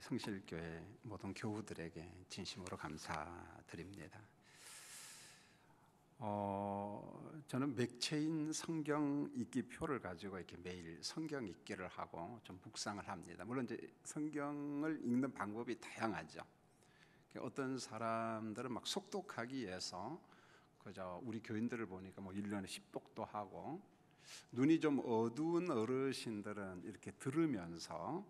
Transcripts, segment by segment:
성실교회 모든 교우들에게 진심으로 감사드립니다. 저는 맥체인 성경 읽기표를 가지고 이렇게 매일 성경 읽기를 하고 좀 묵상을 합니다. 물론 이제 성경을 읽는 방법이 다양하죠. 어떤 사람들은 막 속독하기 위해서 그저 우리 교인들을 보니까 뭐 1년에 10독도 하고, 눈이 좀 어두운 어르신들은 이렇게 들으면서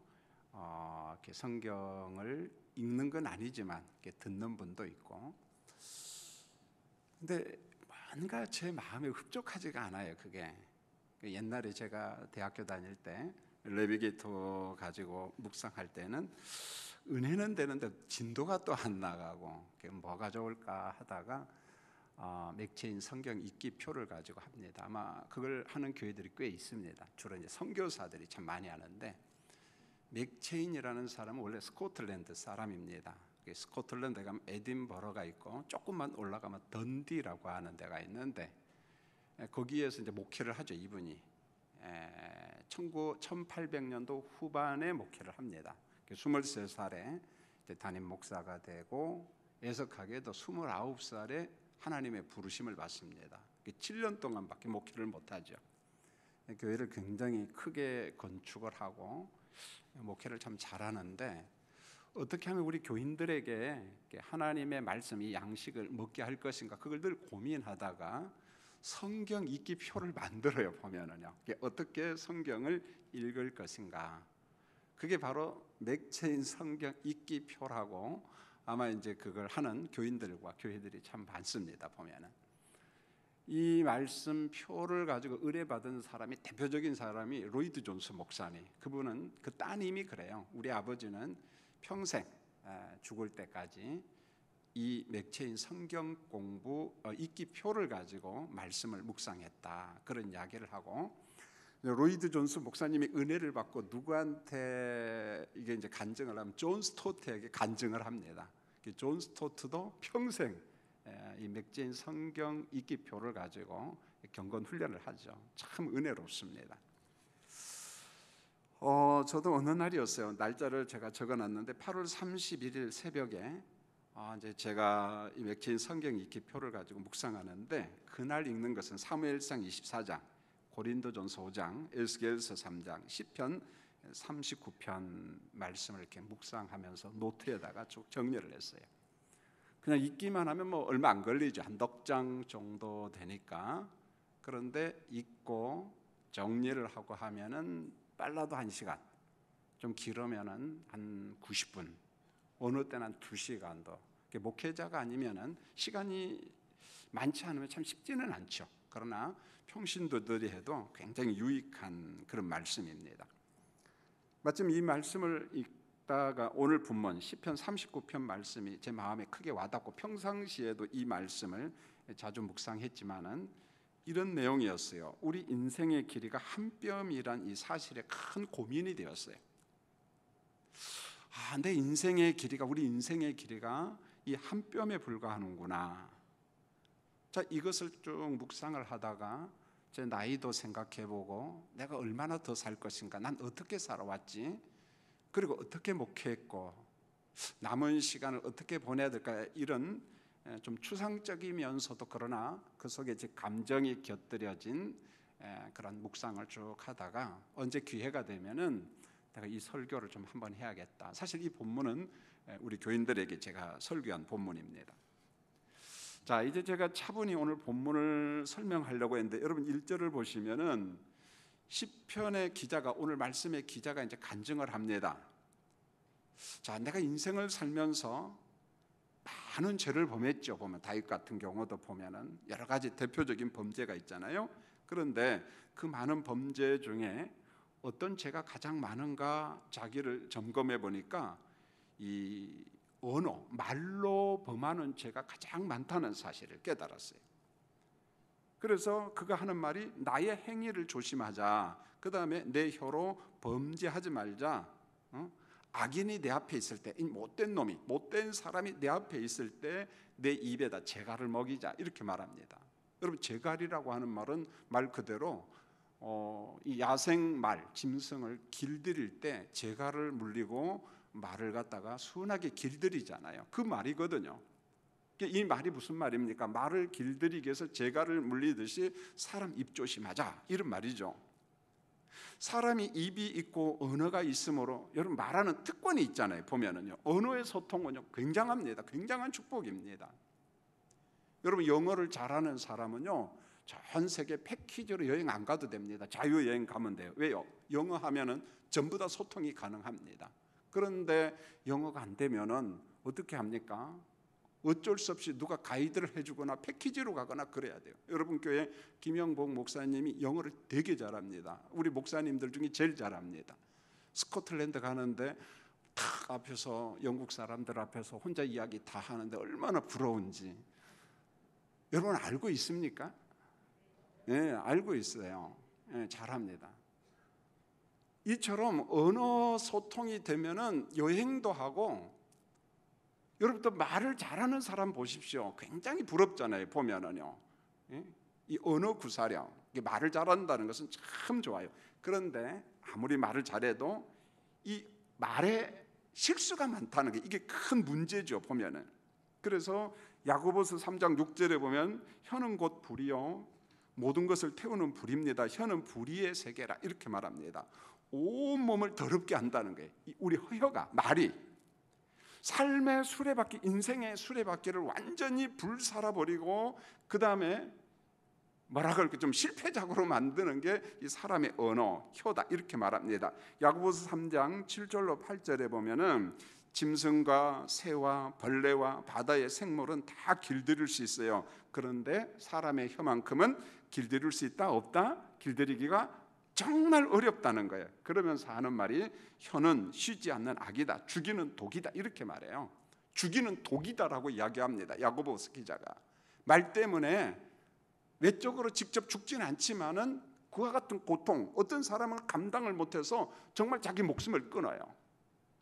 이렇게 성경을 읽는 건 아니지만 이렇게 듣는 분도 있고. 근데 뭔가 제 마음에 흡족하지가 않아요. 그게 옛날에 제가 대학교 다닐 때 레비게이터 가지고 묵상할 때는 은혜는 되는데 진도가 또 안 나가고 뭐가 좋을까 하다가 맥체인 성경 읽기표를 가지고 합니다. 아마 그걸 하는 교회들이 꽤 있습니다. 주로 이제 선교사들이 참 많이 하는데, 맥체인이라는 사람은 원래 스코틀랜드 사람입니다. 스코틀랜드에 가면 에딘버러가 있고 조금만 올라가면 던디라고 하는 데가 있는데, 거기에서 이제 목회를 하죠. 이분이 1800년도 후반에 목회를 합니다. 23살에 담임 목사가 되고, 애석하게도 29살에 하나님의 부르심을 받습니다. 7년 동안밖에 목회를 못하죠. 교회를 굉장히 크게 건축을 하고 목회를 참 잘하는데, 어떻게 하면 우리 교인들에게 하나님의 말씀, 이 양식을 먹게 할 것인가, 그걸 늘 고민하다가 성경 읽기표를 만들어요. 보면은요, 어떻게 성경을 읽을 것인가, 그게 바로 맥체인 성경 읽기표라고, 아마 이제 그걸 하는 교인들과 교회들이 참 많습니다. 보면은 이 말씀표를 가지고 의뢰받은 사람이, 대표적인 사람이 로이드 존스 목사님. 그분은 그 따님이 그래요. 우리 아버지는 평생 죽을 때까지 이 맥체인 성경 공부 읽기표를 가지고 말씀을 묵상했다, 그런 이야기를 하고, 로이드 존스 목사님이 은혜를 받고 누구한테 이게 이제 간증을 하면 존 스토트에게 간증을 합니다. 존 스토트도 평생 이 맥체인 성경 읽기표를 가지고 경건 훈련을 하죠. 참 은혜롭습니다. 저도 어느 날이었어요. 날짜를 제가 적어놨는데 8월 31일 새벽에 이제 제가 이 맥체인 성경 읽기표를 가지고 묵상하는데, 그날 읽는 것은 사무엘상 24장, 고린도전서 5장, 에스겔서 3장, 시편 39편 말씀을 이렇게 묵상하면서 노트에다가 쭉 정리를 했어요. 그냥 읽기만 하면 뭐 얼마 안 걸리죠. 한 넉 장 정도 되니까. 그런데 읽고 정리를 하고 하면은 빨라도 1시간, 좀 길으면은 한 90분, 어느 때는 한 2시간도. 목회자가 아니면은 시간이 많지 않으면 참 쉽지는 않죠. 그러나 평신도들이 해도 굉장히 유익한 그런 말씀입니다. 마침 이 말씀을 읽다가 오늘 본문 시편 39편 말씀이 제 마음에 크게 와닿고, 평상시에도 이 말씀을 자주 묵상했지만은 이런 내용이었어요. 우리 인생의 길이가 한 뼘이란 이 사실에 큰 고민이 되었어요. 내 인생의 길이가, 우리 인생의 길이가 이 한 뼘에 불과하는구나. 자, 이것을 쭉 묵상을 하다가 제 나이도 생각해보고, 내가 얼마나 더 살 것인가, 난 어떻게 살아왔지, 그리고 어떻게 목회했고 남은 시간을 어떻게 보내야 될까, 이런 좀 추상적이면서도 그러나 그 속에 제 감정이 곁들여진 그런 묵상을 쭉 하다가, 언제 기회가 되면은 내가 이 설교를 좀 한번 해야겠다. 사실 이 본문은 우리 교인들에게 제가 설교한 본문입니다. 자, 이제 제가 차분히 오늘 본문을 설명하려고 했는데, 여러분 1절을 보시면은 시편의 기자가, 오늘 말씀의 기자가 이제 간증을 합니다. 자, 내가 인생을 살면서 많은 죄를 범했죠. 보면 다윗 같은 경우도 보면은 여러 가지 대표적인 범죄가 있잖아요. 그런데 그 많은 범죄 중에 어떤 죄가 가장 많은가 자기를 점검해 보니까 이 언어, 말로 범하는 죄가 가장 많다는 사실을 깨달았어요. 그래서 그가 하는 말이, 나의 행위를 조심하자, 그 다음에 내 혀로 범죄하지 말자. 악인이 내 앞에 있을 때, 이 못된 놈이, 못된 사람이 내 앞에 있을 때 내 입에다 재갈을 먹이자, 이렇게 말합니다. 여러분, 재갈이라고 하는 말은 말 그대로 이 야생 말, 짐승을 길들일 때 재갈을 물리고 말을 갖다가 순하게 길들이잖아요. 그 말이거든요. 이 말이 무슨 말입니까? 말을 길들이기 위해서 재갈을 물리듯이 사람 입 조심하자, 이런 말이죠. 사람이 입이 있고 언어가 있으므로 여러분 말하는 특권이 있잖아요. 보면은요, 언어의 소통은요 굉장합니다. 굉장한 축복입니다. 여러분 영어를 잘하는 사람은요 전 세계 패키지로 여행 안 가도 됩니다. 자유여행 가면 돼요. 왜요? 영어 하면은 전부 다 소통이 가능합니다. 그런데 영어가 안 되면은 어떻게 합니까? 어쩔 수 없이 누가 가이드를 해주거나 패키지로 가거나 그래야 돼요. 여러분 교회 김영복 목사님이 영어를 되게 잘합니다. 우리 목사님들 중에 제일 잘합니다. 스코틀랜드 가는데 탁 앞에서 영국 사람들 앞에서 혼자 이야기 다 하는데 얼마나 부러운지 여러분 알고 있습니까? 네, 알고 있어요. 네, 잘합니다. 이처럼 언어 소통이 되면은 여행도 하고, 여러분도 말을 잘하는 사람 보십시오. 굉장히 부럽잖아요. 보면은요, 이 언어 구사력, 말을 잘한다는 것은 참 좋아요. 그런데 아무리 말을 잘해도 이 말에 실수가 많다는 게 이게 큰 문제죠. 보면은. 그래서 야고보서 3장 6절에 보면 혀는 곧 불이요 모든 것을 태우는 불입니다. 혀는 불의의 세계라 이렇게 말합니다. 온 몸을 더럽게 한다는 거예요. 우리 혀가, 말이 삶의 수레바퀴, 인생의 수레바퀴를 완전히 불살아버리고 그 다음에 뭐라 그럴까 좀 실패작으로 만드는 게 이 사람의 언어, 혀다 이렇게 말합니다. 야고보서 3장 7절로 8절에 보면은 짐승과 새와 벌레와 바다의 생물은 다 길들일 수 있어요. 그런데 사람의 혀만큼은 길들일 수 있다? 없다? 길들이기가 정말 어렵다는 거예요. 그러면서 하는 말이 혀는 쉬지 않는 악이다, 죽이는 독이다 이렇게 말해요. 죽이는 독이다라고 이야기합니다. 야고보서 기자가 말 때문에 외적으로 직접 죽지는 않지만은 그와 같은 고통, 어떤 사람은 감당을 못해서 정말 자기 목숨을 끊어요.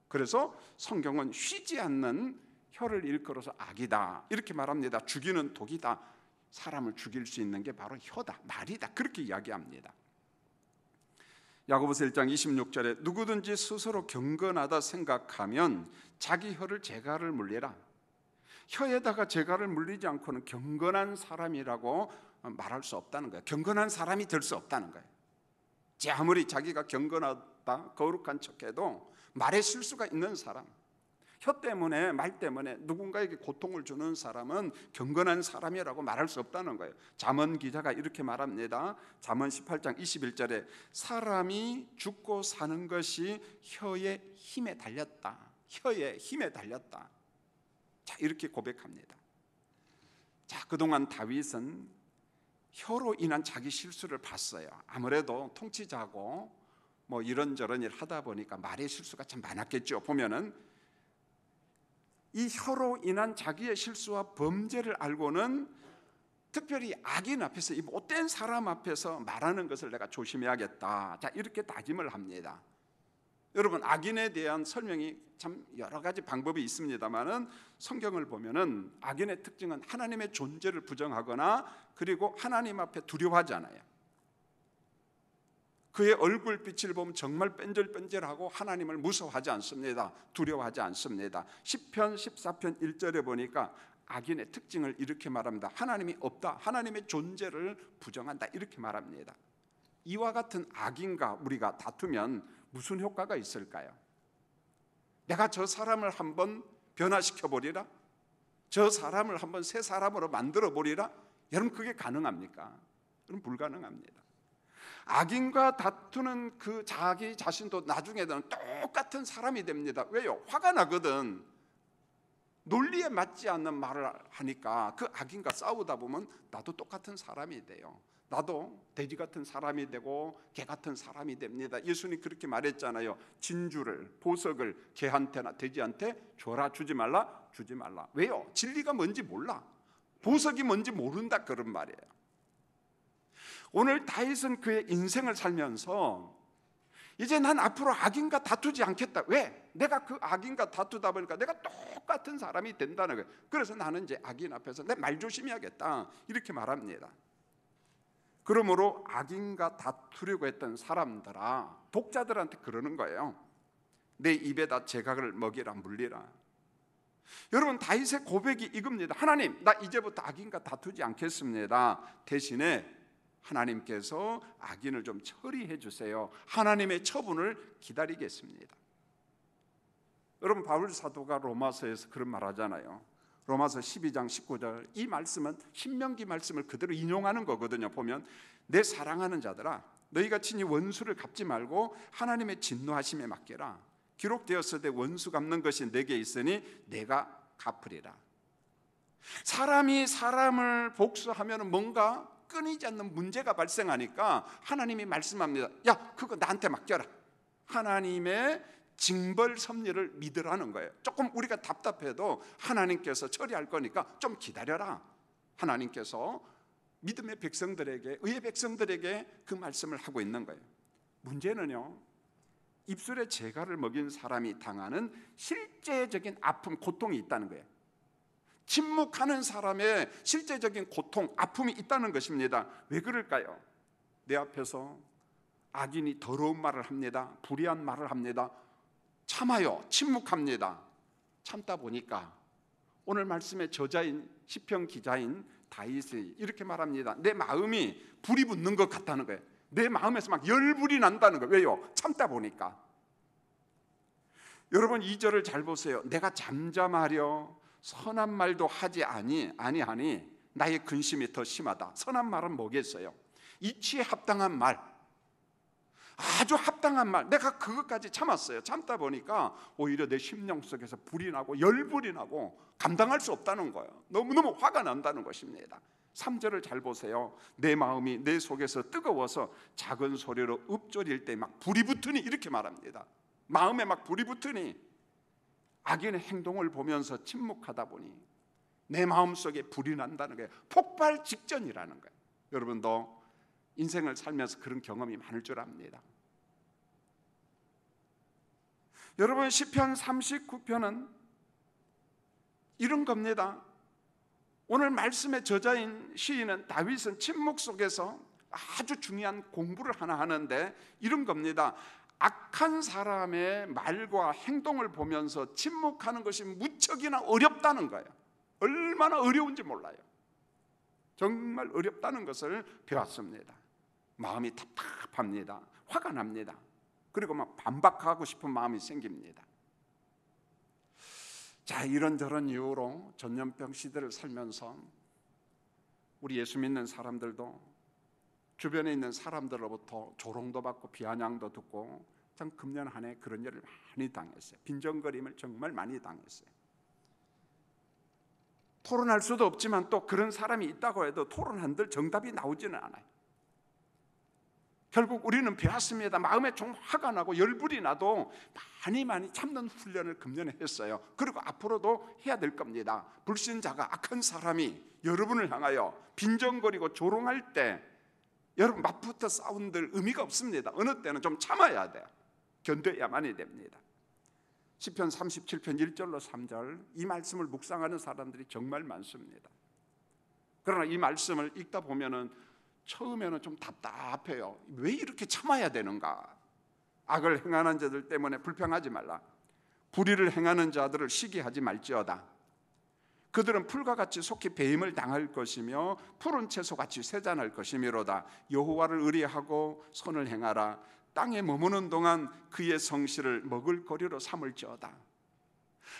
그래서 성경은 쉬지 않는 혀를 일컬어서 악이다 이렇게 말합니다. 죽이는 독이다. 사람을 죽일 수 있는 게 바로 혀다, 말이다 그렇게 이야기합니다. 야고보서 1장 26절에 누구든지 스스로 경건하다 생각하면 자기 혀를 재갈을 물리라. 혀에다가 재갈을 물리지 않고는 경건한 사람이라고 말할 수 없다는 거예요. 경건한 사람이 될 수 없다는 거예요. 아무리 자기가 경건하다 거룩한 척해도 말에 실수가 있는 사람, 혀 때문에 말 때문에 누군가에게 고통을 주는 사람은 경건한 사람이라고 말할 수 없다는 거예요. 잠언 기자가 이렇게 말합니다. 잠언 18장 21절에 사람이 죽고 사는 것이 혀의 힘에 달렸다. 혀의 힘에 달렸다. 자, 이렇게 고백합니다. 자, 그동안 다윗은 혀로 인한 자기 실수를 봤어요. 아무래도 통치자고 뭐 이런저런 일 하다 보니까 말의 실수가 참 많았겠죠. 보면은 이 혀로 인한 자기의 실수와 범죄를 알고는 특별히 악인 앞에서, 이 못된 사람 앞에서 말하는 것을 내가 조심해야겠다. 자, 이렇게 다짐을 합니다. 여러분, 악인에 대한 설명이 참 여러 가지 방법이 있습니다만은 성경을 보면은 악인의 특징은 하나님의 존재를 부정하거나 그리고 하나님 앞에 두려워하지 않아요. 그의 얼굴빛을 보면 정말 뺀질뺀질하고 하나님을 무서워하지 않습니다. 두려워하지 않습니다. 시편 14편 1절에 보니까 악인의 특징을 이렇게 말합니다. 하나님이 없다, 하나님의 존재를 부정한다 이렇게 말합니다. 이와 같은 악인과 우리가 다투면 무슨 효과가 있을까요? 내가 저 사람을 한번 변화시켜 보리라? 저 사람을 한번 새 사람으로 만들어 보리라? 여러분 그게 가능합니까? 여러분 불가능합니다. 악인과 다투는 그 자기 자신도 나중에는 똑같은 사람이 됩니다. 왜요? 화가 나거든. 논리에 맞지 않는 말을 하니까 그 악인과 싸우다 보면 나도 똑같은 사람이 돼요. 나도 돼지 같은 사람이 되고 개 같은 사람이 됩니다. 예수님 그렇게 말했잖아요. 진주를, 보석을 개한테나 돼지한테 줘라, 주지 말라, 주지 말라. 왜요? 진리가 뭔지 몰라. 보석이 뭔지 모른다 그런 말이에요. 오늘 다윗은 그의 인생을 살면서 이제 난 앞으로 악인과 다투지 않겠다. 왜? 내가 그 악인과 다투다 보니까 내가 똑같은 사람이 된다는 거예요. 그래서 나는 이제 악인 앞에서 내 말 조심해야겠다 이렇게 말합니다. 그러므로 악인과 다투려고 했던 사람들아, 독자들한테 그러는 거예요. 내 입에다 제각을 먹이라, 물리라. 여러분, 다윗의 고백이 이겁니다. 하나님, 나 이제부터 악인과 다투지 않겠습니다. 대신에 하나님께서 악인을 좀 처리해 주세요. 하나님의 처분을 기다리겠습니다. 여러분, 바울 사도가 로마서에서 그런 말 하잖아요. 로마서 12장 19절, 이 말씀은 신명기 말씀을 그대로 인용하는 거거든요. 보면 내 사랑하는 자들아, 너희가 친히 원수를 갚지 말고 하나님의 진노하심에 맡겨라. 기록되었을 때 원수 갚는 것이 내게 있으니 내가 갚으리라. 사람이 사람을 복수하면 뭔가 끊이지 않는 문제가 발생하니까 하나님이 말씀합니다. 야, 그거 나한테 맡겨라. 하나님의 징벌 섭리를 믿으라는 거예요. 조금 우리가 답답해도 하나님께서 처리할 거니까 좀 기다려라. 하나님께서 믿음의 백성들에게, 의의 백성들에게 그 말씀을 하고 있는 거예요. 문제는요, 입술에 재갈을 먹인 사람이 당하는 실제적인 아픔, 고통이 있다는 거예요. 침묵하는 사람의 실제적인 고통, 아픔이 있다는 것입니다. 왜 그럴까요? 내 앞에서 악인이 더러운 말을 합니다. 불의한 말을 합니다. 참아요. 침묵합니다. 참다 보니까 오늘 말씀의 저자인 시편 기자인 다윗이 이렇게 말합니다. 내 마음이 불이 붙는 것 같다는 거예요. 내 마음에서 막 열불이 난다는 거예요. 왜요? 참다 보니까. 여러분, 2절을 잘 보세요. 내가 잠잠하려 선한 말도 하지 아니하니 나의 근심이 더 심하다. 선한 말은 뭐겠어요? 이치에 합당한 말, 아주 합당한 말, 내가 그것까지 참았어요. 참다 보니까 오히려 내 심령 속에서 불이 나고 열불이 나고 감당할 수 없다는 거예요. 너무너무 화가 난다는 것입니다. 3절을 잘 보세요. 내 마음이 내 속에서 뜨거워서 작은 소리로 읊조릴 때 막 불이 붙으니, 이렇게 말합니다. 마음에 막 불이 붙으니, 악인의 행동을 보면서 침묵하다 보니 내 마음속에 불이 난다는 거예요. 폭발 직전이라는 거예요. 여러분도 인생을 살면서 그런 경험이 많을 줄 압니다. 여러분, 시편 39편은 이런 겁니다. 오늘 말씀의 저자인 시인은 다윗은 침묵 속에서 아주 중요한 공부를 하나 하는데 이런 겁니다. 악한 사람의 말과 행동을 보면서 침묵하는 것이 무척이나 어렵다는 거예요. 얼마나 어려운지 몰라요. 정말 어렵다는 것을 배웠습니다. 마음이 답답합니다. 화가 납니다. 그리고 막 반박하고 싶은 마음이 생깁니다. 자, 이런저런 이유로 전염병 시대를 살면서 우리 예수 믿는 사람들도 주변에 있는 사람들로부터 조롱도 받고 비아냥도 듣고 참 금년 한 해 그런 일을 많이 당했어요. 빈정거림을 정말 많이 당했어요. 토론할 수도 없지만 또 그런 사람이 있다고 해도 토론한들 정답이 나오지는 않아요. 결국 우리는 배웠습니다. 마음에 좀 화가 나고 열불이 나도 많이 참는 훈련을 금년에 했어요. 그리고 앞으로도 해야 될 겁니다. 불신자가, 악한 사람이 여러분을 향하여 빈정거리고 조롱할 때 여러분 맞붙어 싸운들 의미가 없습니다. 어느 때는 좀 참아야 돼요. 견뎌야만이 됩니다. 시편 37편 1절로 3절, 이 말씀을 묵상하는 사람들이 정말 많습니다. 그러나 이 말씀을 읽다 보면은 처음에는 좀 답답해요. 왜 이렇게 참아야 되는가? 악을 행하는 자들 때문에 불평하지 말라. 불의를 행하는 자들을 시기하지 말지어다. 그들은 풀과 같이 속히 배임을 당할 것이며 푸른 채소같이 쇠잔할 것이미로다. 여호와를 의뢰하고 선을 행하라. 땅에 머무는 동안 그의 성실을 먹을거리로 삼을지어다.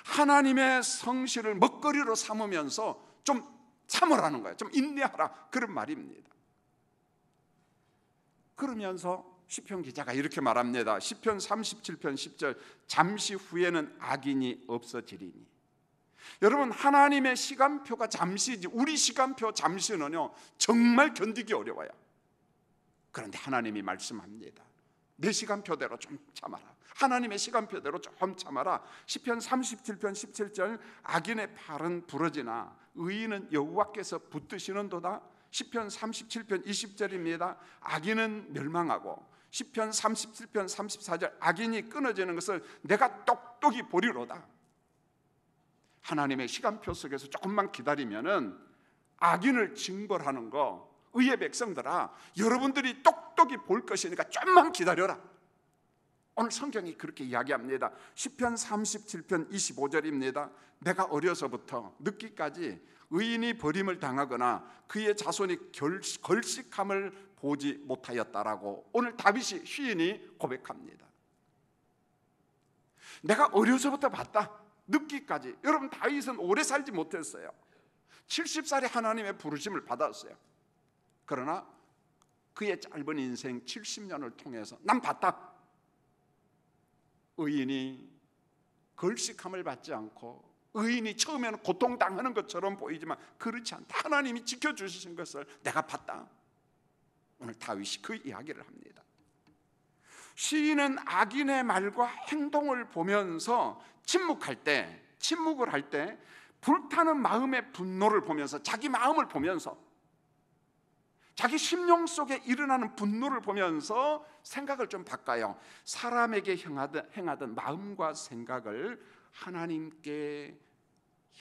하나님의 성실을 먹거리로 삼으면서 좀 참으라는 거예요. 좀 인내하라, 그런 말입니다. 그러면서 시편 기자가 이렇게 말합니다. 시편 37편 10절, 잠시 후에는 악인이 없어지리니. 여러분, 하나님의 시간표가 잠시지 우리 시간표 잠시는요 정말 견디기 어려워요. 그런데 하나님이 말씀합니다. 내 시간표대로 좀 참아라. 하나님의 시간표대로 좀 참아라. 시편 37편 17절, 악인의 팔은 부러지나 의인은 여호와께서 붙드시는도다. 시편 37편 20절입니다. 악인은 멸망하고, 시편 37편 34절, 악인이 끊어지는 것을 내가 똑똑히 보리로다. 하나님의 시간표 속에서 조금만 기다리면은 악인을 징벌하는 거, 의의 백성들아, 여러분들이 똑똑히 볼 것이니까 좀만 기다려라. 오늘 성경이 그렇게 이야기합니다. 시편 37편 25절입니다. 내가 어려서부터 늙기까지 의인이 버림을 당하거나 그의 자손이 걸식함을 보지 못하였다라고 오늘 다윗이 시인이 고백합니다. 내가 어려서부터 봤다. 늙기까지. 여러분, 다윗은 오래 살지 못했어요. 70살에 하나님의 부르심을 받았어요. 그러나 그의 짧은 인생 70년을 통해서 난 봤다. 의인이 걸식함을 받지 않고 의인이 처음에는 고통당하는 것처럼 보이지만 그렇지 않다. 하나님이 지켜주신 것을 내가 봤다. 오늘 다윗이 그 이야기를 합니다. 시인은 악인의 말과 행동을 보면서 침묵을 할 때 불타는 마음의 분노를 보면서, 자기 마음을 보면서, 자기 심령 속에 일어나는 분노를 보면서 생각을 좀 바꿔요. 사람에게 행하던 마음과 생각을 하나님께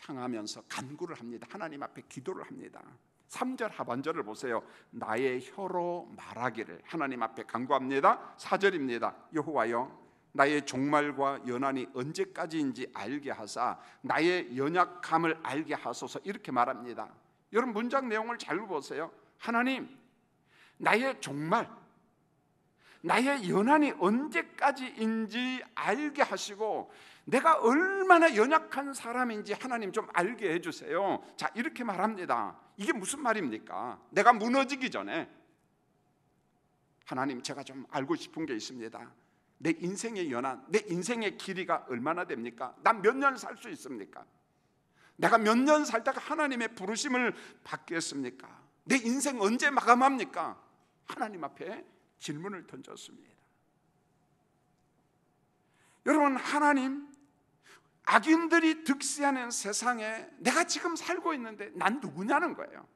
향하면서 간구를 합니다. 하나님 앞에 기도를 합니다. 3절 하반절을 보세요. 나의 혀로 말하기를 하나님 앞에 간구합니다. 4절입니다. 여호와여, 나의 종말과 연한이 언제까지인지 알게 하사 나의 연약함을 알게 하소서. 이렇게 말합니다. 여러분, 문장 내용을 잘 보세요. 하나님, 나의 종말, 나의 연한이 언제까지인지 알게 하시고 내가 얼마나 연약한 사람인지 하나님 좀 알게 해주세요. 자, 이렇게 말합니다. 이게 무슨 말입니까? 내가 무너지기 전에 하나님, 제가 좀 알고 싶은 게 있습니다. 내 인생의 연한, 내 인생의 길이가 얼마나 됩니까? 난 몇 년 살 수 있습니까? 내가 몇 년 살다가 하나님의 부르심을 받겠습니까? 내 인생 언제 마감합니까? 하나님 앞에 질문을 던졌습니다. 여러분, 하나님, 악인들이 득세하는 세상에 내가 지금 살고 있는데 난 누구냐는 거예요.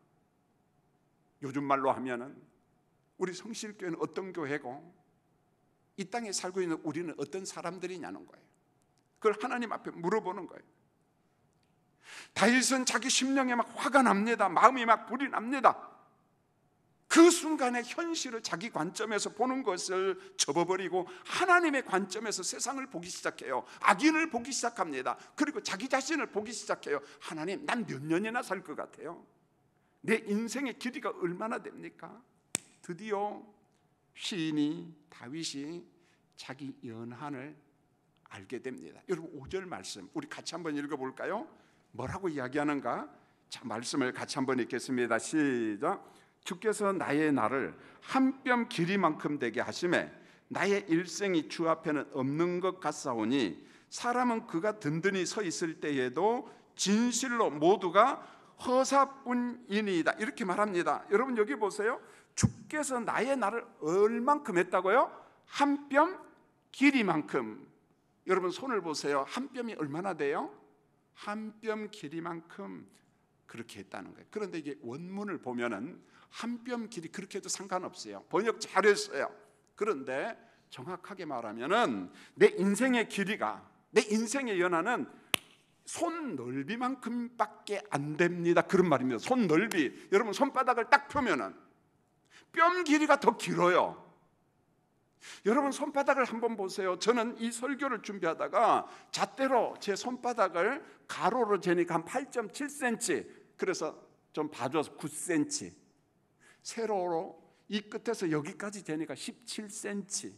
요즘 말로 하면은 우리 성실교회는 어떤 교회고 이 땅에 살고 있는 우리는 어떤 사람들이냐는 거예요. 그걸 하나님 앞에 물어보는 거예요. 다윗은 자기 심령에 막 화가 납니다. 마음이 막 불이 납니다. 그 순간에 현실을 자기 관점에서 보는 것을 접어버리고 하나님의 관점에서 세상을 보기 시작해요. 악인을 보기 시작합니다. 그리고 자기 자신을 보기 시작해요. 하나님, 난 몇 년이나 살 것 같아요? 내 인생의 길이가 얼마나 됩니까? 드디어 시인이, 다윗이 자기 연한을 알게 됩니다. 여러분, 5절 말씀 우리 같이 한번 읽어볼까요? 뭐라고 이야기하는가? 자, 말씀을 같이 한번 읽겠습니다. 시작. 주께서 나의 날을 한 뼘 길이만큼 되게 하시매 나의 일생이 주 앞에는 없는 것 같사오니 사람은 그가 든든히 서 있을 때에도 진실로 모두가 허사뿐이니이다. 이렇게 말합니다. 여러분, 여기 보세요. 주께서 나의 날을 얼만큼 했다고요? 한 뼘 길이만큼. 여러분, 손을 보세요. 한 뼘이 얼마나 돼요? 한 뼘 길이만큼 그렇게 했다는 거예요. 그런데 이게 원문을 보면은 한 뼘 길이 그렇게 해도 상관없어요. 번역 잘했어요. 그런데 정확하게 말하면은 내 인생의 길이가, 내 인생의 연한은 손 넓이만큼밖에 안 됩니다. 그런 말입니다. 손 넓이. 여러분, 손바닥을 딱 펴면은 뼘 길이가 더 길어요. 여러분, 손바닥을 한번 보세요. 저는 이 설교를 준비하다가 잣대로 제 손바닥을 가로로 재니까 한 8.7cm, 그래서 좀 봐줘서 9cm, 세로로 이 끝에서 여기까지 재니까 17cm.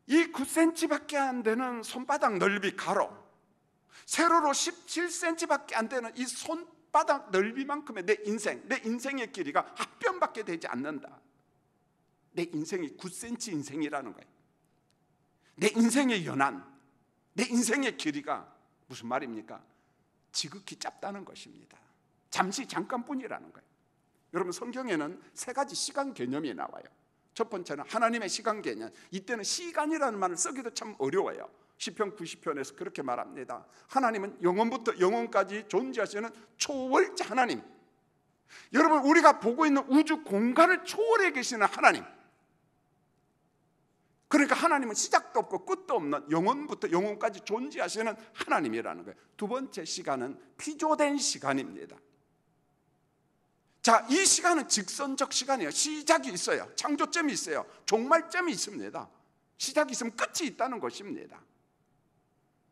이 9cm밖에 안 되는 손바닥 넓이 가로, 세로로 17cm밖에 안 되는 이 손바닥 넓이만큼의 내 인생의 길이가 한 뼘밖에 되지 않는다. 내 인생이 9cm 인생이라는 거예요. 내 인생의 연한, 내 인생의 길이가 무슨 말입니까? 지극히 짧다는 것입니다. 잠깐뿐이라는 거예요. 여러분, 성경에는 3가지 시간 개념이 나와요. 첫 번째는 하나님의 시간 개념. 이때는 시간이라는 말을 쓰기도 참 어려워요. 시편 90편에서 그렇게 말합니다. 하나님은 영원부터 영원까지 존재하시는 초월자 하나님. 여러분, 우리가 보고 있는 우주 공간을 초월해 계시는 하나님. 그러니까 하나님은 시작도 없고 끝도 없는 영원부터 영원까지 존재하시는 하나님이라는 거예요. 두 번째 시간은 피조된 시간입니다. 자, 이 시간은 직선적 시간이에요. 시작이 있어요. 창조점이 있어요. 종말점이 있습니다. 시작이 있으면 끝이 있다는 것입니다.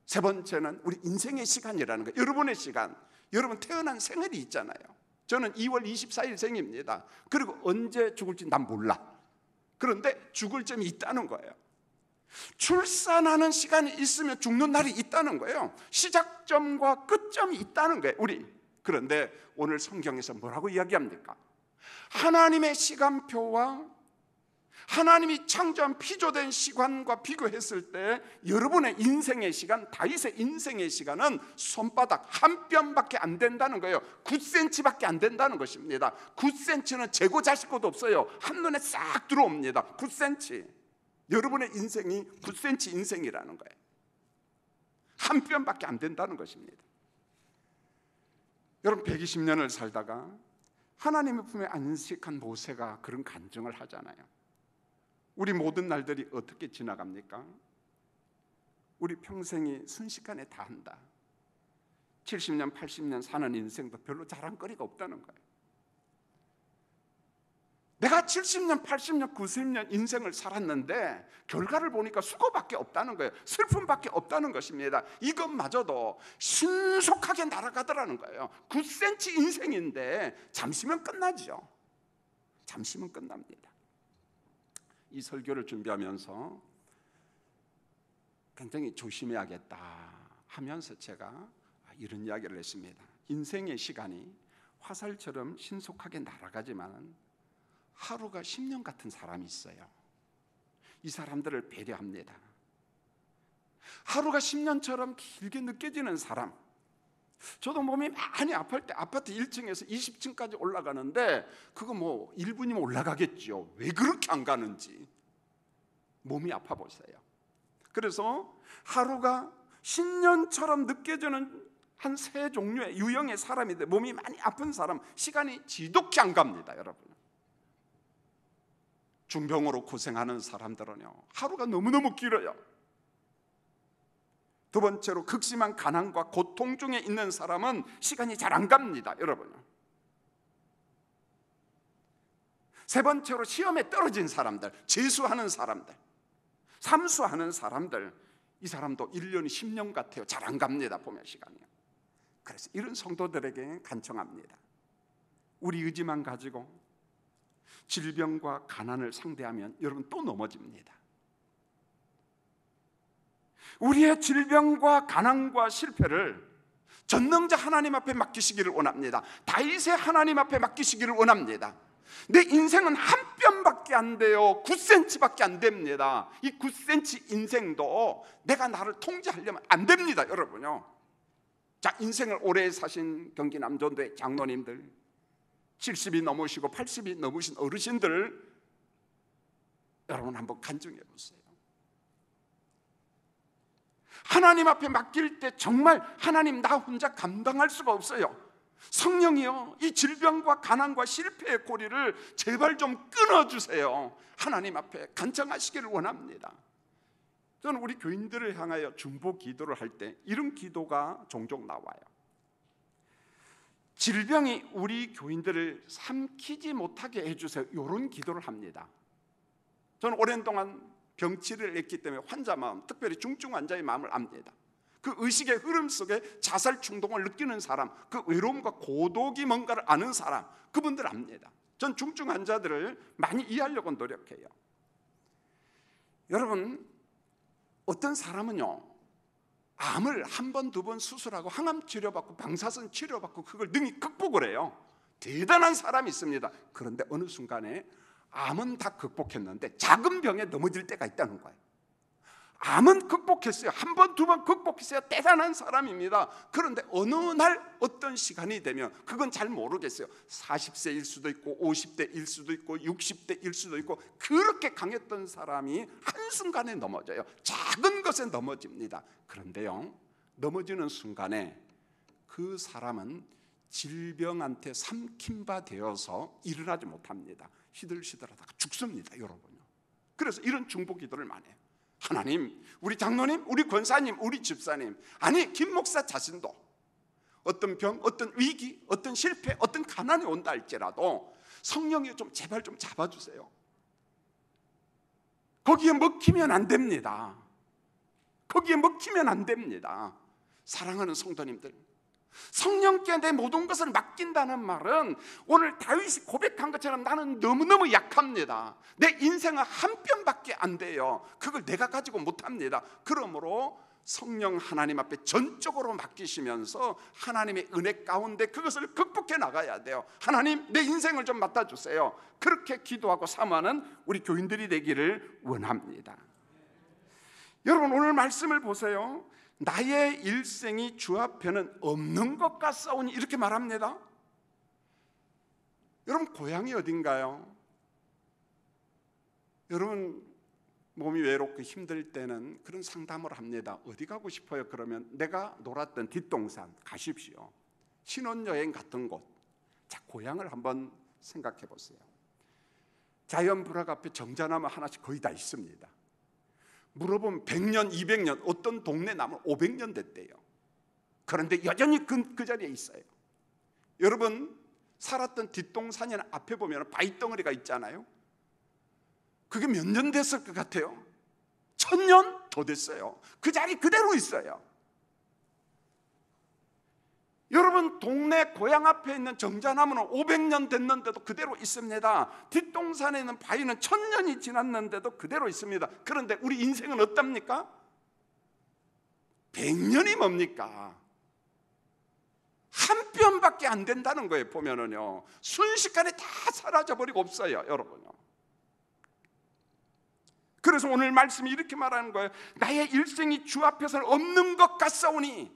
세 번째는 우리 인생의 시간이라는 거예요. 여러분의 시간, 여러분 태어난 생일이 있잖아요. 저는 2월 24일 생입니다. 그리고 언제 죽을지 난 몰라. 그런데 죽을 점이 있다는 거예요. 출산하는 시간이 있으면 죽는 날이 있다는 거예요. 시작점과 끝점이 있다는 거예요, 우리. 그런데 오늘 성경에서 뭐라고 이야기합니까? 하나님의 시간표와 하나님이 창조한 피조된 시간과 비교했을 때 여러분의 인생의 시간, 다윗의 인생의 시간은 손바닥 한 뼘밖에 안 된다는 거예요. 9cm밖에 안 된다는 것입니다. 9cm는 재고 자실 것도 없어요. 한눈에 싹 들어옵니다. 9cm. 여러분의 인생이 9cm 인생이라는 거예요. 한 뼘밖에 안 된다는 것입니다. 여러분 120년을 살다가 하나님의 품에 안식한 모세가 그런 간증을 하잖아요. 우리 모든 날들이 어떻게 지나갑니까? 우리 평생이 순식간에 다 한다. 70년, 80년 사는 인생도 별로 자랑거리가 없다는 거예요. 내가 70년, 80년, 90년 인생을 살았는데 결과를 보니까 수고밖에 없다는 거예요. 슬픔밖에 없다는 것입니다. 이것마저도 신속하게 날아가더라는 거예요. 9cm 인생인데 잠시면 끝나죠. 잠시면 끝납니다. 이 설교를 준비하면서 굉장히 조심해야겠다 하면서 제가 이런 이야기를 했습니다. 인생의 시간이 화살처럼 신속하게 날아가지만 하루가 10년 같은 사람이 있어요. 이 사람들을 배려합니다. 하루가 10년처럼 길게 느껴지는 사람. 저도 몸이 많이 아플 때 아파트 1층에서 20층까지 올라가는데 그거 뭐 1분이면 올라가겠죠. 왜 그렇게 안 가는지 몸이 아파 보세요. 그래서 하루가 10년처럼 느껴지는 한 세 종류의 유형의 사람인데 몸이 많이 아픈 사람, 시간이 지독히 안 갑니다, 여러분. 중병으로 고생하는 사람들은요, 하루가 너무너무 길어요. 두 번째로 극심한 가난과 고통 중에 있는 사람은 시간이 잘 안 갑니다, 여러분. 세 번째로 시험에 떨어진 사람들, 재수하는 사람들, 삼수하는 사람들, 이 사람도 1년이 10년 같아요. 잘 안 갑니다, 보면 시간이요. 그래서 이런 성도들에게 간청합니다. 우리 의지만 가지고 질병과 가난을 상대하면 여러분 또 넘어집니다. 우리의 질병과 가난과 실패를 전능자 하나님 앞에 맡기시기를 원합니다. 다윗의 하나님 앞에 맡기시기를 원합니다. 내 인생은 한 뼘밖에 안 돼요. 9cm밖에 안 됩니다. 이 9cm 인생도 내가 나를 통제하려면 안 됩니다, 여러분요. 자, 인생을 오래 사신 경기 남전도의 장로님들, 70이 넘으시고 80이 넘으신 어르신들, 여러분 한번 간증해 보세요. 하나님 앞에 맡길 때 정말 하나님 나 혼자 감당할 수가 없어요. 성령이요, 이 질병과 가난과 실패의 고리를 제발 좀 끊어주세요. 하나님 앞에 간청하시기를 원합니다. 저는 우리 교인들을 향하여 중보 기도를 할 때 이런 기도가 종종 나와요. 질병이 우리 교인들을 삼키지 못하게 해주세요. 이런 기도를 합니다. 저는 오랜 동안 병치를 했기 때문에 환자 마음, 특별히 중증 환자의 마음을 압니다. 그 의식의 흐름 속에 자살 충동을 느끼는 사람, 그 외로움과 고독이 뭔가를 아는 사람, 그분들 압니다. 전 중증 환자들을 많이 이해하려고 노력해요. 여러분, 어떤 사람은요, 암을 한 번, 두 번 수술하고 항암 치료받고 방사선 치료받고 그걸 능히 극복을 해요. 대단한 사람이 있습니다. 그런데 어느 순간에 암은 다 극복했는데 작은 병에 넘어질 때가 있다는 거예요. 암은 극복했어요. 한 번, 두 번 극복했어요. 대단한 사람입니다. 그런데 어느 날 어떤 시간이 되면 그건 잘 모르겠어요. 40세일 수도 있고 50대일 수도 있고 60대일 수도 있고 그렇게 강했던 사람이 한순간에 넘어져요. 작은 것에 넘어집니다. 그런데요, 넘어지는 순간에 그 사람은 질병한테 삼킨 바 되어서 일어나지 못합니다. 시들시들하다가 죽습니다, 여러분요. 그래서 이런 중보 기도를 많이 해요. 하나님, 우리 장로님, 우리 권사님, 우리 집사님, 아니 김 목사 자신도 어떤 병, 어떤 위기, 어떤 실패, 어떤 가난이 온다 할지라도 성령이 좀 제발 좀 잡아주세요. 거기에 먹히면 안 됩니다. 거기에 먹히면 안 됩니다. 사랑하는 성도님들, 성령께 내 모든 것을 맡긴다는 말은 오늘 다윗이 고백한 것처럼 나는 너무너무 약합니다. 내 인생은 한 뼘밖에 안 돼요. 그걸 내가 가지고 못합니다. 그러므로 성령 하나님 앞에 전적으로 맡기시면서 하나님의 은혜 가운데 그것을 극복해 나가야 돼요. 하나님, 내 인생을 좀 맡아주세요. 그렇게 기도하고 사모하는 우리 교인들이 되기를 원합니다. 여러분, 오늘 말씀을 보세요. 나의 일생이 주 앞에는 없는 것 같사오니 이렇게 말합니다. 여러분, 고향이 어딘가요? 여러분, 몸이 외롭고 힘들 때는 그런 상담을 합니다. 어디 가고 싶어요? 그러면 내가 놀았던 뒷동산 가십시오. 신혼여행 갔던 곳. 자, 고향을 한번 생각해 보세요. 자연불학 앞에 정자나무 하나씩 거의 다 있습니다. 물어보면 100년, 200년, 어떤 동네 나무는 500년 됐대요. 그런데 여전히 그 자리에 있어요. 여러분, 살았던 뒷동산이나 앞에 보면 바위덩어리가 있잖아요. 그게 몇 년 됐을 것 같아요? 1000년 더 됐어요. 그 자리 그대로 있어요. 여러분, 동네 고향 앞에 있는 정자나무는 500년 됐는데도 그대로 있습니다. 뒷동산에 있는 바위는 1000년이 지났는데도 그대로 있습니다. 그런데 우리 인생은 어떻습니까? 100년이 뭡니까? 한 뼘밖에 안 된다는 거예요. 보면은요, 순식간에 다 사라져버리고 없어요, 여러분요. 그래서 오늘 말씀이 이렇게 말하는 거예요. 나의 일생이 주 앞에서는 없는 것 같사오니.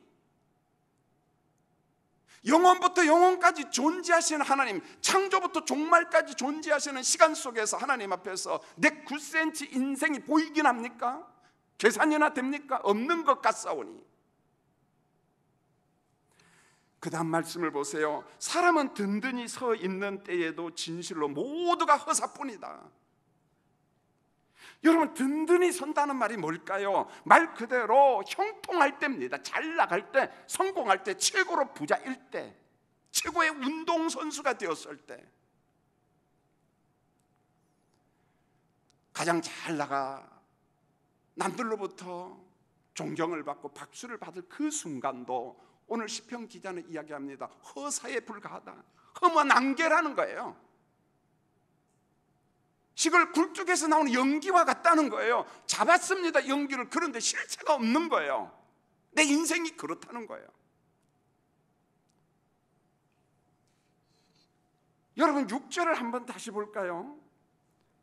영원부터 영원까지 존재하시는 하나님, 창조부터 종말까지 존재하시는 시간 속에서 하나님 앞에서 내 9cm 인생이 보이긴 합니까? 계산이나 됩니까? 없는 것 같사오니. 그 다음 말씀을 보세요. 사람은 든든히 서 있는 때에도 진실로 모두가 허사뿐이다. 여러분, 든든히 선다는 말이 뭘까요? 말 그대로 형통할 때입니다. 잘 나갈 때, 성공할 때, 최고로 부자일 때, 최고의 운동선수가 되었을 때, 가장 잘 나가 남들로부터 존경을 받고 박수를 받을 그 순간도 오늘 시편 기자는 이야기합니다. 허사에 불과하다. 험한 안개라는 거예요. 시골 굴뚝에서 나오는 연기와 같다는 거예요. 잡았습니다, 연기를. 그런데 실체가 없는 거예요. 내 인생이 그렇다는 거예요. 여러분, 6절을 한번 다시 볼까요?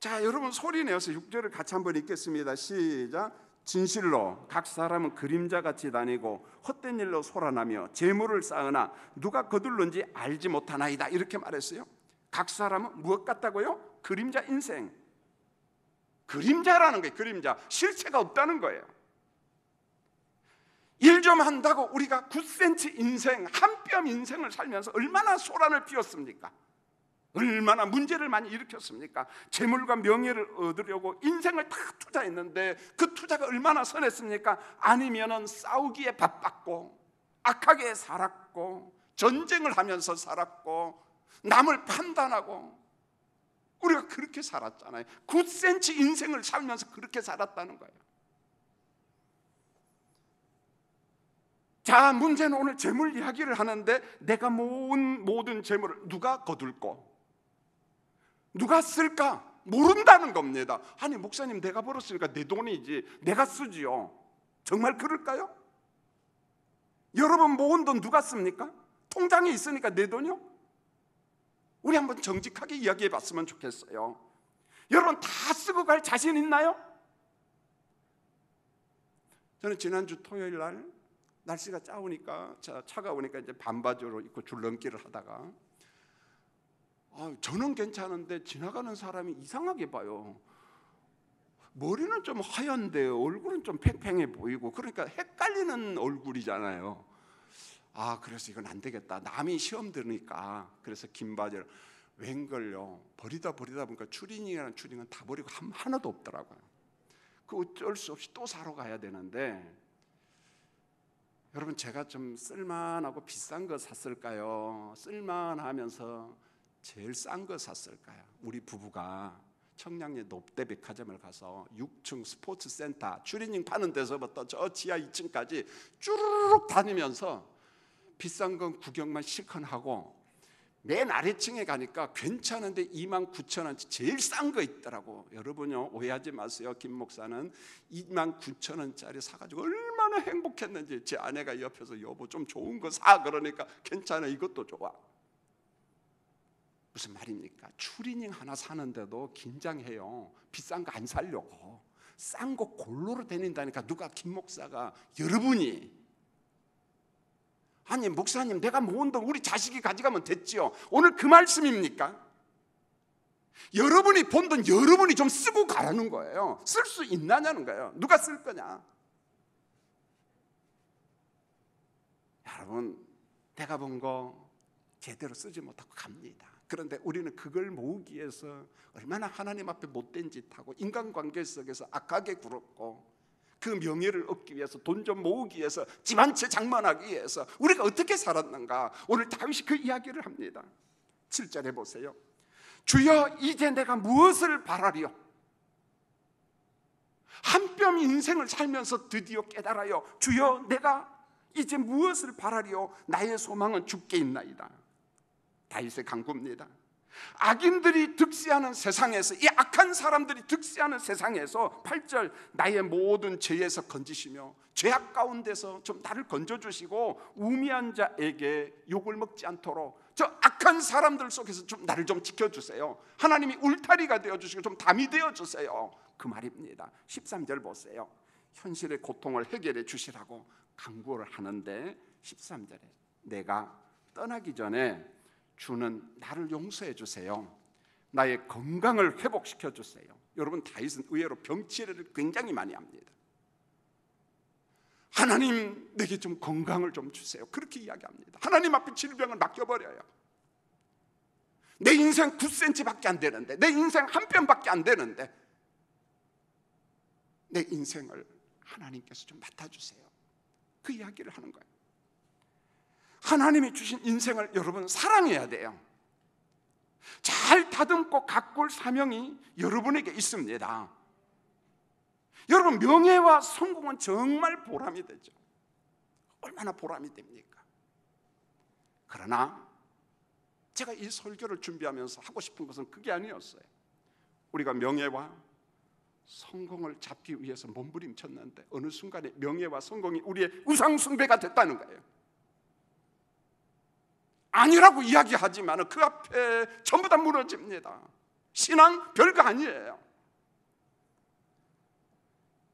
자, 여러분 소리 내어서 6절을 같이 한번 읽겠습니다. 시작. 진실로 각 사람은 그림자같이 다니고 헛된 일로 소란하며 재물을 쌓으나 누가 거둘는지 알지 못하나이다. 이렇게 말했어요. 각 사람은 무엇 같다고요? 그림자 인생. 그림자라는 거예요. 그림자. 실체가 없다는 거예요. 일 좀 한다고 우리가 9cm 인생, 한 뼘 인생을 살면서 얼마나 소란을 피웠습니까? 얼마나 문제를 많이 일으켰습니까? 재물과 명예를 얻으려고 인생을 다 투자했는데 그 투자가 얼마나 선했습니까? 아니면은 싸우기에 바빴고 악하게 살았고 전쟁을 하면서 살았고 남을 판단하고 우리가 그렇게 살았잖아요. 9cm 인생을 살면서 그렇게 살았다는 거예요. 자, 문제는 오늘 재물 이야기를 하는데 내가 모은 모든 재물을 누가 거둘고 누가 쓸까? 모른다는 겁니다. 아니, 목사님, 내가 벌었으니까 내 돈이지, 내가 쓰지요. 정말 그럴까요? 여러분 모은 돈 누가 씁니까? 통장에 있으니까 내 돈이요? 우리 한번 정직하게 이야기해 봤으면 좋겠어요. 여러분, 다 쓰고 갈 자신 있나요? 저는 지난주 토요일 날 날씨가 차가우니까 이제 반바지로 입고 줄넘기를 하다가 저는 괜찮은데 지나가는 사람이 이상하게 봐요. 머리는 좀 하얀데 얼굴은 좀 팽팽해 보이고, 그러니까 헷갈리는 얼굴이잖아요. 그래서 이건 안 되겠다. 남이 시험 들으니까. 그래서 긴 바지를 웬걸요. 버리다 보니까 추리닝이라는 추리닝은 다 버리고 하나도 없더라고요. 그 어쩔 수 없이 또 사러 가야 되는데 여러분, 제가 좀 쓸만하고 비싼 거 샀을까요? 쓸만하면서 제일 싼 거 샀을까요? 우리 부부가 청량리 롯데백화점을 가서 6층 스포츠센터 추리닝 파는 데서부터 저 지하 2층까지 쭈르륵 다니면서 비싼 건 구경만 실컷 하고 맨 아래층에 가니까 괜찮은데 29,000원치 제일 싼 거 있더라고. 여러분요, 오해하지 마세요. 김 목사는 29,000원짜리 사가지고 얼마나 행복했는지. 제 아내가 옆에서 여보 좀 좋은 거 사, 그러니까 괜찮아, 이것도 좋아. 무슨 말입니까? 추리닝 하나 사는데도 긴장해요. 비싼 거 안 사려고. 싼 거 골고루 다닌다니까. 누가 김 목사가, 여러분이, 아니 목사님 내가 모은 돈 우리 자식이 가져가면 됐지요. 오늘 그 말씀입니까? 여러분이 본 돈 여러분이 좀 쓰고 가라는 거예요. 쓸 수 있나냐는 거예요. 누가 쓸 거냐? 여러분, 내가 본 거 제대로 쓰지 못하고 갑니다. 그런데 우리는 그걸 모으기 위해서 얼마나 하나님 앞에 못된 짓 하고 인간관계 속에서 악하게 굴었고, 그 명예를 얻기 위해서 돈 좀 모으기 위해서 집 한 채 장만하기 위해서 우리가 어떻게 살았는가. 오늘 다윗이 그 이야기를 합니다. 7절에 보세요. 주여 이제 내가 무엇을 바라리요? 한 뼘 인생을 살면서 드디어 깨달아요. 주여 내가 이제 무엇을 바라리요? 나의 소망은 주께 있나이다. 다윗의 간구입니다. 악인들이 득세하는 세상에서, 이 악한 사람들이 득세하는 세상에서 8절 나의 모든 죄에서 건지시며 죄악 가운데서 좀 나를 건져주시고 우미한 자에게 욕을 먹지 않도록 저 악한 사람들 속에서 좀 나를 좀 지켜주세요. 하나님이 울타리가 되어주시고 좀 담이 되어주세요. 그 말입니다. 13절 보세요. 현실의 고통을 해결해 주시라고 간구를 하는데 13절에 내가 떠나기 전에 주는 나를 용서해 주세요. 나의 건강을 회복시켜 주세요. 여러분, 다윗은 의외로 병치레를 굉장히 많이 합니다. 하나님 내게 좀 건강을 좀 주세요. 그렇게 이야기합니다. 하나님 앞에 질병을 맡겨버려요. 내 인생 9cm밖에 안 되는데, 내 인생 한 뼘밖에 안 되는데 내 인생을 하나님께서 좀 맡아주세요. 그 이야기를 하는 거예요. 하나님이 주신 인생을 여러분 사랑해야 돼요. 잘 다듬고 가꿀 사명이 여러분에게 있습니다. 여러분, 명예와 성공은 정말 보람이 되죠. 얼마나 보람이 됩니까? 그러나 제가 이 설교를 준비하면서 하고 싶은 것은 그게 아니었어요. 우리가 명예와 성공을 잡기 위해서 몸부림쳤는데 어느 순간에 명예와 성공이 우리의 우상숭배가 됐다는 거예요. 아니라고 이야기하지만 그 앞에 전부 다 무너집니다. 신앙 별거 아니에요.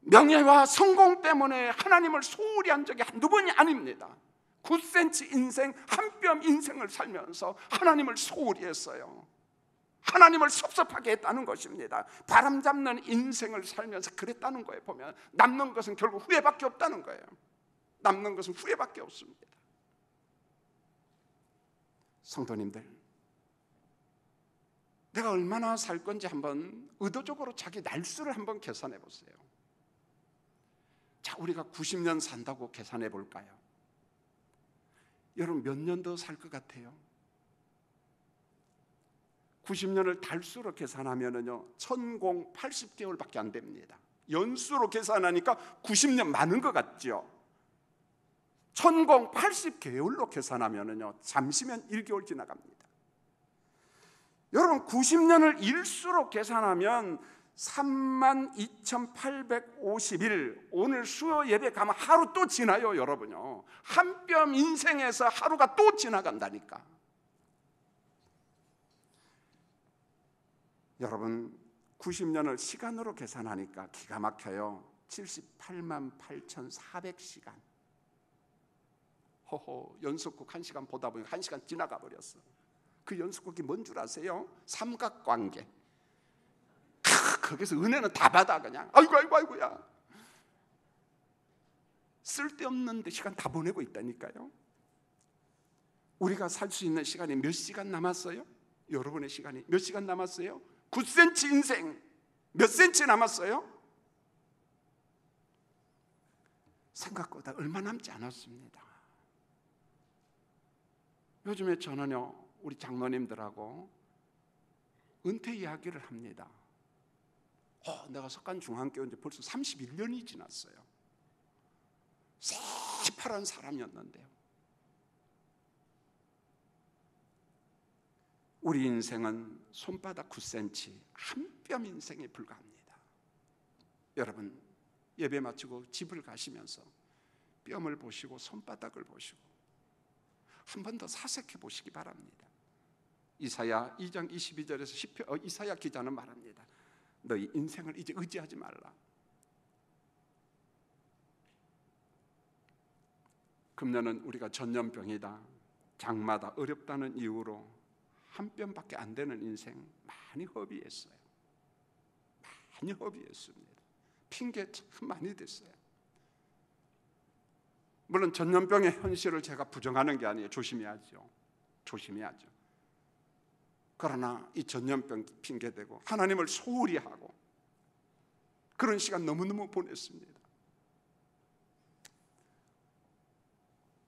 명예와 성공 때문에 하나님을 소홀히 한 적이 한두 번이 아닙니다. 9cm 인생, 한 뼘 인생을 살면서 하나님을 소홀히 했어요. 하나님을 섭섭하게 했다는 것입니다. 바람잡는 인생을 살면서 그랬다는 거예요. 보면 남는 것은 결국 후회밖에 없다는 거예요. 남는 것은 후회밖에 없습니다. 성도님들, 내가 얼마나 살 건지 한번 의도적으로 자기 날수를 한번 계산해 보세요. 자, 우리가 90년 산다고 계산해 볼까요? 여러분, 몇 년 더 살 것 같아요? 90년을 달수로 계산하면요, 천공 80개월밖에 안 됩니다. 연수로 계산하니까 90년 많은 것 같죠? 천공 80개월로 계산하면요, 잠시면 1개월 지나갑니다. 여러분, 90년을 일수로 계산하면 32,850일, 오늘 수요 예배 가면 하루 또 지나요. 여러분요, 한 뼘 인생에서 하루가 또 지나간다니까. 여러분, 90년을 시간으로 계산하니까 기가 막혀요. 78만 8,400시간. 허허, 연속극 1시간 보다 보니 1시간 지나가 버렸어. 그 연속극이 뭔 줄 아세요? 삼각관계. 거기서 은혜는 다 받아 그냥. 아이고 아이고 아이고야. 쓸데없는데 시간 다 보내고 있다니까요. 우리가 살 수 있는 시간이 몇 시간 남았어요? 여러분의 시간이 몇 시간 남았어요? 9cm 인생 몇 cm 남았어요? 생각보다 얼마 남지 않았습니다. 요즘에 저는요, 우리 장로님들하고 은퇴 이야기를 합니다. 내가 석간중앙교회 온 지 벌써 31년이 지났어요. 새파란 사람이었는데요. 우리 인생은 손바닥 9cm, 한 뼘 인생에 불과합니다. 여러분, 예배 마치고 집을 가시면서 뼘을 보시고 손바닥을 보시고 한 번 더 사색해 보시기 바랍니다. 이사야 2장 22절에서 이사야 기자는 말합니다. 너희 인생을 이제 의지하지 말라. 금년은 우리가 전염병이다, 장마다, 어렵다는 이유로 한 뼘밖에 안 되는 인생 많이 허비했어요. 많이 허비했습니다. 핑계 참 많이 됐어요. 물론 전염병의 현실을 제가 부정하는 게 아니에요. 조심해야죠. 조심해야죠. 그러나 이 전염병 핑계대고 하나님을 소홀히 하고 그런 시간 너무너무 보냈습니다.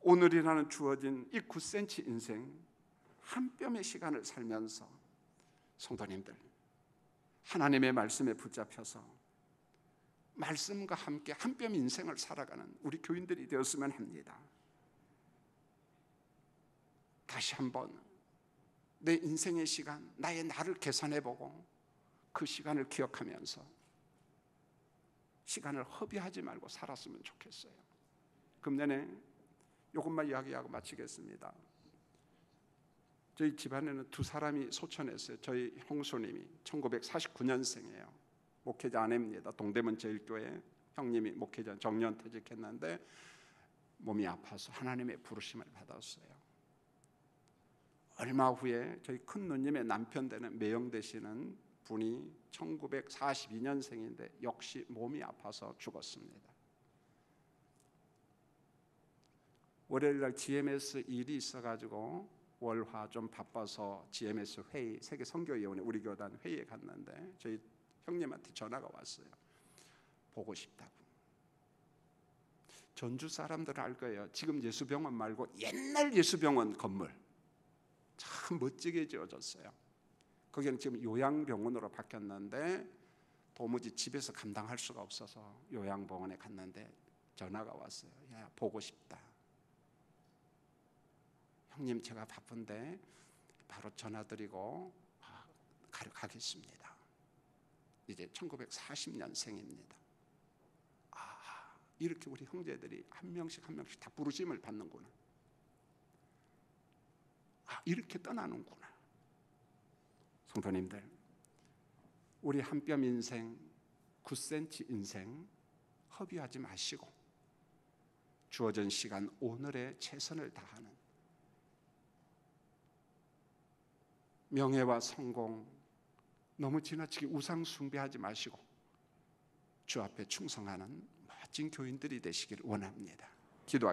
오늘이라는 주어진 이 9cm 인생 한 뼘의 시간을 살면서 성도님들, 하나님의 말씀에 붙잡혀서 말씀과 함께 한 뼘 인생을 살아가는 우리 교인들이 되었으면 합니다. 다시 한번 내 인생의 시간, 나의 나를 계산해보고 그 시간을 기억하면서 시간을 허비하지 말고 살았으면 좋겠어요. 금년에 이것만 이야기하고 마치겠습니다. 저희 집안에는 두 사람이 소천했어요. 저희 형수님이 1949년생이에요. 목회자 아내입니다. 동대문 제일교회 형님이 목회자 정년퇴직했는데 몸이 아파서 하나님의 부르심을 받았어요. 얼마 후에 저희 큰 누님의 남편 되는 매영 되시는 분이 1942년생인데 역시 몸이 아파서 죽었습니다. 월요일날 GMS 일이 있어가지고 월화 좀 바빠서 GMS 회의, 세계 선교위원회 우리 교단 회의에 갔는데 저희 형님한테 전화가 왔어요. 보고 싶다고. 전주 사람들 알 거예요. 지금 예수병원 말고 옛날 예수병원 건물 참 멋지게 지어졌어요. 거기는 지금 요양병원으로 바뀌었는데 도무지 집에서 감당할 수가 없어서 요양병원에 갔는데 전화가 왔어요. 야, 보고 싶다. 형님 제가 바쁜데 바로 전화드리고 가겠습니다. 이제 1940년생입니다. 이렇게 우리 형제들이 한 명씩 한 명씩 다 부르심을 받는구나. 이렇게 떠나는구나. 성도님들, 우리 한 뼘 인생, 9cm 인생 허비하지 마시고 주어진 시간 오늘의 최선을 다하는 명예와 성공 너무 지나치게 우상 숭배하지 마시고 주 앞에 충성하는 멋진 교인들이 되시길 원합니다. 기도하겠습니다.